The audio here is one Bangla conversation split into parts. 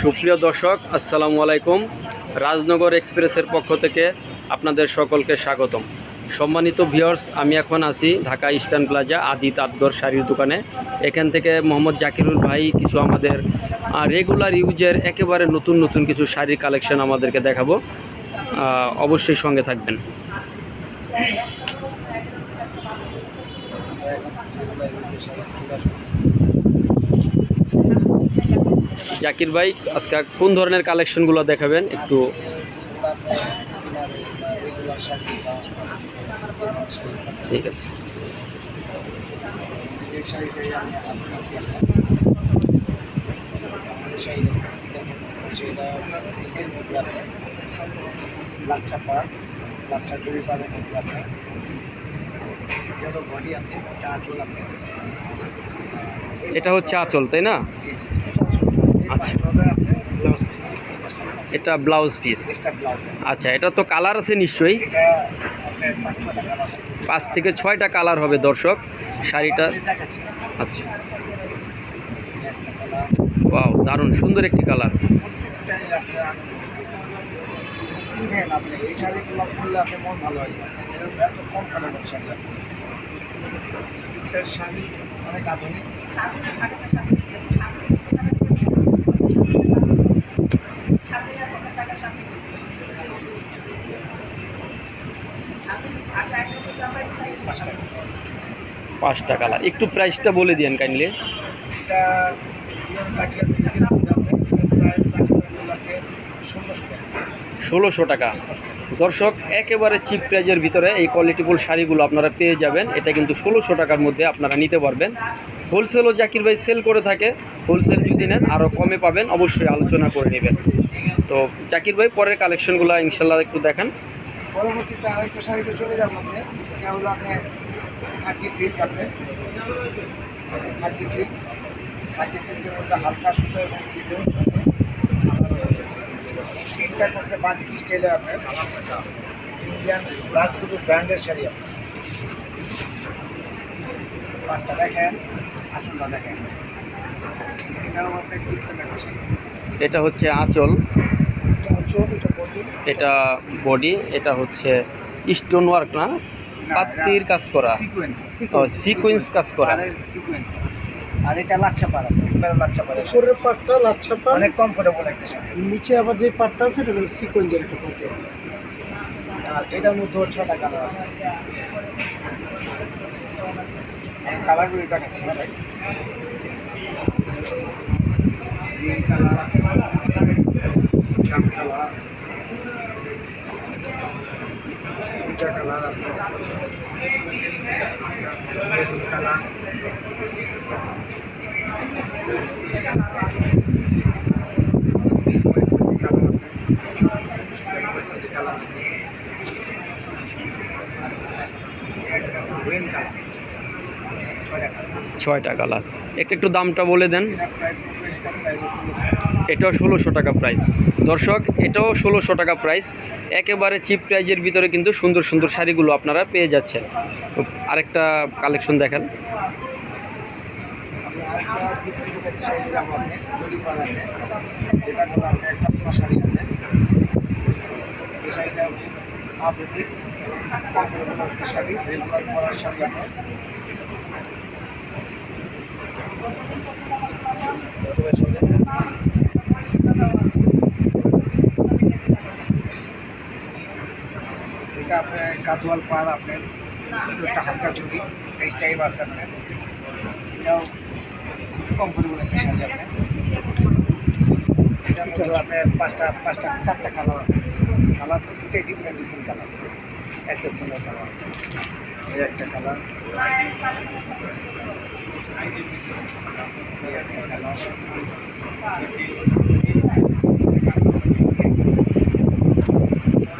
সুপ্রিয় দর্শক, আসসালামু আলাইকুম। রাজনগর এক্সপ্রেসের পক্ষ থেকে আপনাদের সকলকে স্বাগতম। সম্মানিত ভিউয়ার্স, আমি এখন আছি ঢাকা ইস্টার্ন প্লাজা আদি তাঁতঘর শাড়ির দোকানে। এখান থেকে মোহাম্মদ জাকিরুল ভাই কিছু আমাদের রেগুলার ইউজের একেবারে নতুন নতুন কিছু শাড়ির কালেকশন আমাদেরকে দেখাবো। অবশ্যই সঙ্গে থাকবেন। জাকির ভাই, আজকে কোন ধরনের কালেকশনগুলো দেখাবেন একটু? ঠিক আছে। এটা হচ্ছে আঁচল, তাই না? আচ্ছা, এটা ব্লাউজ পিস। আচ্ছা, এটা তো কালার আছে নিশ্চয়ই? 5 থেকে 6টা কালার হবে দর্শক শাড়িটা। আচ্ছা, ওয়াও, দারুণ সুন্দর একটি কালার। শাড়ি অনেক আধুনিক। পাঁচটা কালার, একটু প্রাইসটা বলে দিন কাইন্ডলি। এটা 1600 টাকা। দর্শক, একেবারে চিপ প্রাইজের ভিতরে এই কোয়ালিটিফুল শাড়িগুলো আপনারা পেয়ে যাবেন। এটা কিন্তু 1600 টাকার মধ্যে আপনারা নিতে পারবেন। হোলসেলও জাকির ভাই সেল করে থাকে। হোলসেল যদি নেন আরও কমে পাবেন, অবশ্যই আলোচনা করে নেবেন। তো জাকির ভাই, পরের কালেকশনগুলো ইনশাল্লাহ একটু দেখান। পরবর্তীতে আরেকটা শাড়িতে চলে যাবো আপনি। এটা হলো আপনার খাকি সিল্ক। খাকি সিল্কের মধ্যে হালকা সুতো এবং সিকোয়েন্স তিনটা করছে বাজিক স্টাইলে আপনার ইন্ডিয়ান রাজগুরু ব্র্যান্ডের শাড়ি। আপনার পাটটা দেখেন, আঁচলটা দেখেন। এটাও আপনার ডিসপ্লে একটা শাড়ি। এটা হচ্ছে আঁচল, এটা বডি, এটা হচ্ছে স্টোন ওয়ার্ক না, পাত্তির কাজ করা, সিকোয়েন্স কাজ করা। আর এটা লাচ্ছা পাড়া, লাচ্ছা পাড়া। উপরের পাটটা লাচ্ছা পাড়, অনেক কমফোর্টেবল একটা শাড়ি। নিচে আবার যে পাটটা আছে এটা সিকোয়েন্সের একটা পাট। আর এটার মধ্যে 6টা কালার আছে। আমি কালারগুলি দেখাচ্ছি না ভাই। গ্রিন কালার, জাম কালার, দুটা কালার, মেরুন কালার, ছয়টা কালার। একটু দামটা বলে দেন। এটাও 1600 টাকা প্রাইস। দর্শক, এটাও 1600 টাকা প্রাইস। একেবারে চিপ প্রাইজের ভিতরে কিন্তু সুন্দর সুন্দর শাড়িগুলো আপনারা পেয়ে যাচ্ছেন। আরেকটা কালেকশন দেখেন। এটা আপনার কাদওয়াল পার, আপনার একটা হালকা চুরি এই টাইপ আছে। আপনার এটাও কমফোর্টেবল একটা শাড়ি। আপনার এটার মধ্যে আপনার চারটা কালার আছে। কালার তো দুটোই ডিফারেন্ট কালার, এক্সেপশনাল কালার। এই একটা কালার, এই একটা কালার,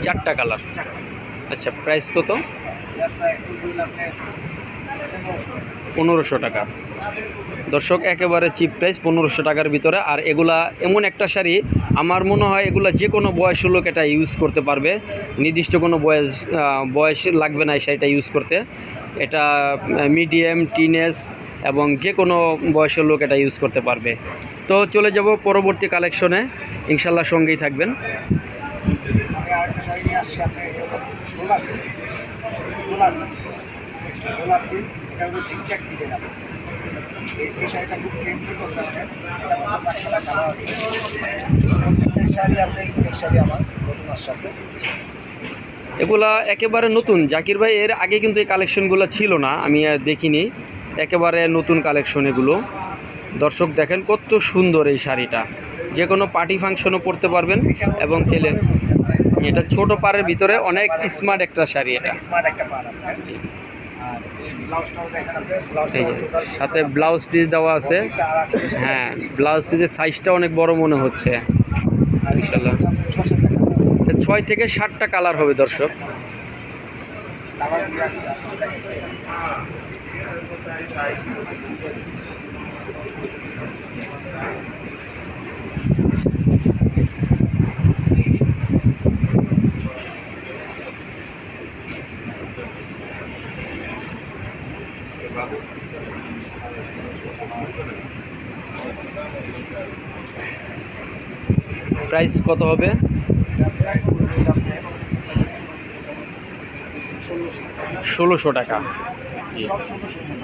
চারটা কালার। আচ্ছা, প্রাইস কত? এটার প্রাইস পড়বে আপনার 1500 টাকা। দর্শক একেবারে চিপ প্রাইস 1500 টাকার ভিতরে। আর এগুলা এমন একটা শাড়ি, আমার মনে হয় এগুলা যে কোনো বয়সের লোক এটা ইউজ করতে পারবে, নির্দিষ্ট কোনো বয়স লাগবে না এই শাড়িটা ইউজ করতে। এটা মিডিয়াম, টিনেজ এবং যে কোনো বয়সের লোক এটা ইউজ করতে পারবে। তো চলে যাব পরবর্তী কালেকশনে, ইনশাল্লাহ সঙ্গেই থাকবেন। আমি আরেকটা শাড়ি নিয়ে আসছি আপনার ডোলা সিল্ক। এটা হলো চিকচাক ডিজাইন আপনার। এই শাড়িটা খুব ট্রেন্ড চলতেছে আমাদের। এটা মধ্যে 500টা কালার আছে। প্রত্যেকটা শাড়ি আপনি এই শাড়ি আমার নতুন আসছে আপনার। এগুলা একেবারে নতুন জাকির ভাই, এর আগে কিন্তু এই কালেকশনগুলো ছিল না, আমি দেখিনি, একেবারে নতুন কালেকশন এগুলো। দর্শক দেখেন কত সুন্দর এই শাড়িটা, যে কোনো পার্টি ফাংশনও পরতে পারবেন এবং ছেলে। এটা ছোট পাড়ের ভিতরে অনেক স্মার্ট একটা শাড়ি এটা। স্মার্ট একটা পার আপনার। আর ব্লাউজটাও দেখেন আপনি, এই যে সাথে ব্লাউজ পিস দেওয়া আছে। হ্যাঁ, ব্লাউজ পিসের সাইজটা অনেক বড় মনে হচ্ছে। ইনশাল্লাহ 6 থেকে 7টা কালার হবে দর্শক। প্রাইস কত হবে? 1600 টাকা।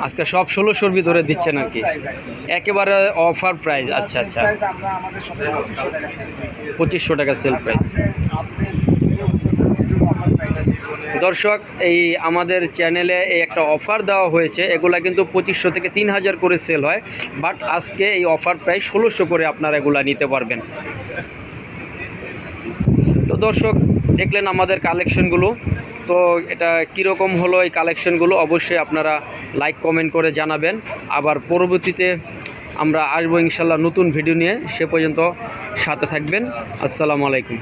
আজকে সব 1600-র ভিতরে দিচ্ছেন আর কি, একেবারে অফার প্রাইস। আচ্ছা আচ্ছা, 2500 টাকা সেল প্রাইস। দর্শক এই আমাদের চ্যানেলে এই একটা অফার দেওয়া হয়েছে, এগুলা কিন্তু 2500 থেকে 3000 করে সেল হয়, বাট আজকে এই অফার প্রাইস 1600 করে আপনারা এগুলা নিতে পারবেন। তো দর্শক দেখলেন আমাদের কালেকশনগুলো, তো এটা কীরকম হলো এই কালেকশনগুলো অবশ্যই আপনারা লাইক কমেন্ট করে জানাবেন। আবার পরবর্তীতে আমরা আসবো ইনশাল্লাহ নতুন ভিডিও নিয়ে, সে পর্যন্ত সাথে থাকবেন। আসসালামু আলাইকুম।